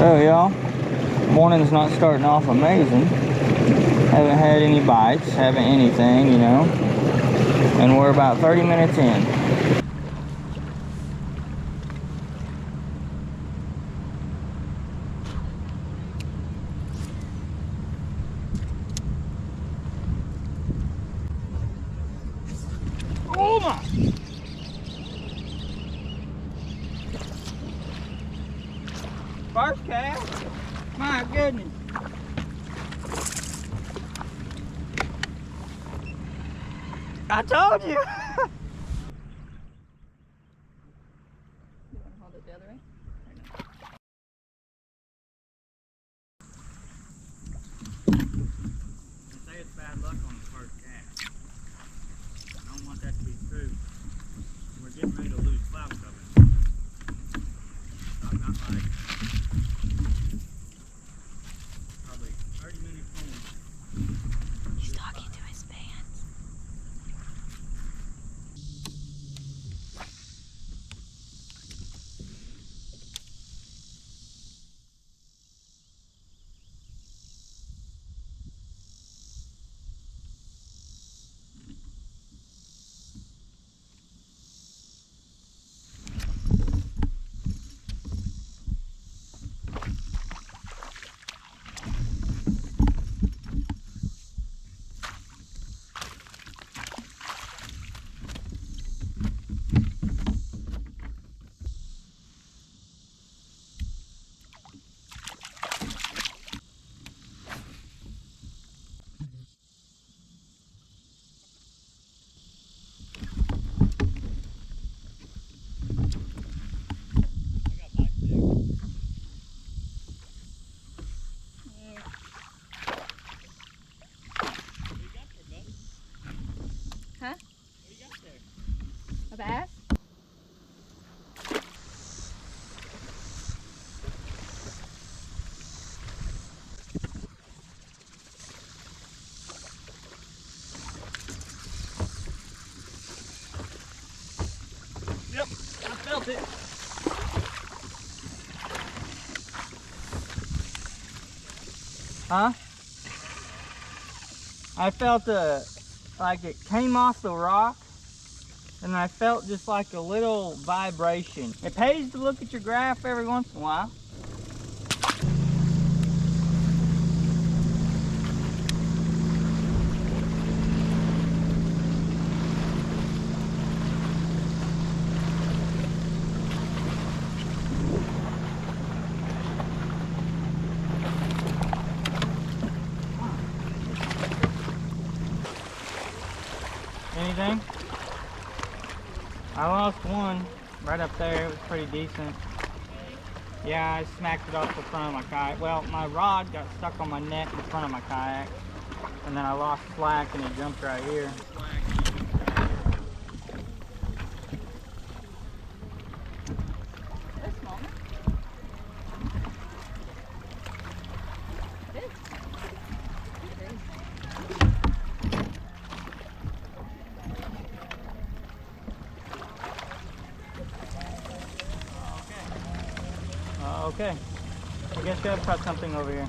So y'all, morning's not starting off amazing. Haven't had any bites, haven't anything, you know. And we're about 30 minutes in. Oh my! First cast? My goodness. I told you. You want to hold it the other way? They say it's bad luck on the first cast. I don't want that to be true. We're getting ready to lose cloud cover. So I've got like probably 30 minutes in. He's talking to his fans. Huh? What do you got there? A bass? Yep, I felt it. Huh? I felt like it came off the rock, and I felt just like a little vibration. It pays to look at your graph every once in a while. Anything? I lost one right up there. It was pretty decent. Yeah, I smacked it off the front of my kayak. Well, my rod got stuck on my net in front of my kayak, and then I lost slack and it jumped right here. They're smaller. It is. It is. Okay. I guess we have to cut something over here.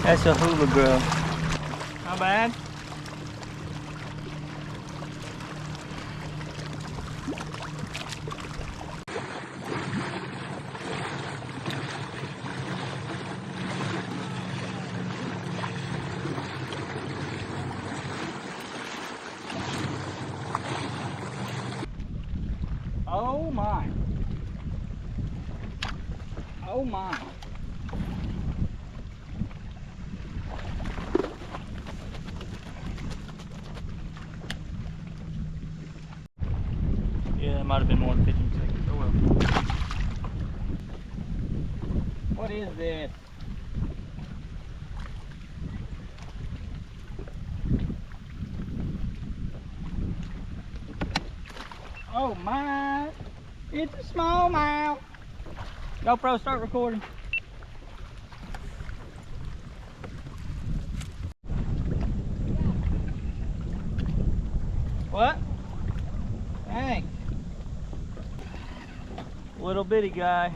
That's a hula girl. Not bad. Oh my. Oh my. might have been more than 15 seconds. Oh well. What is this? Oh my, it's a smallmouth. GoPro, start recording. What? Thanks. Little bitty guy.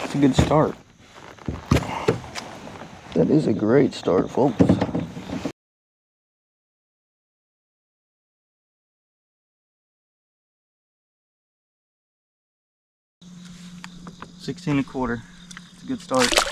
That's a good start. That is a great start, folks. 16 1/4. It's a good start.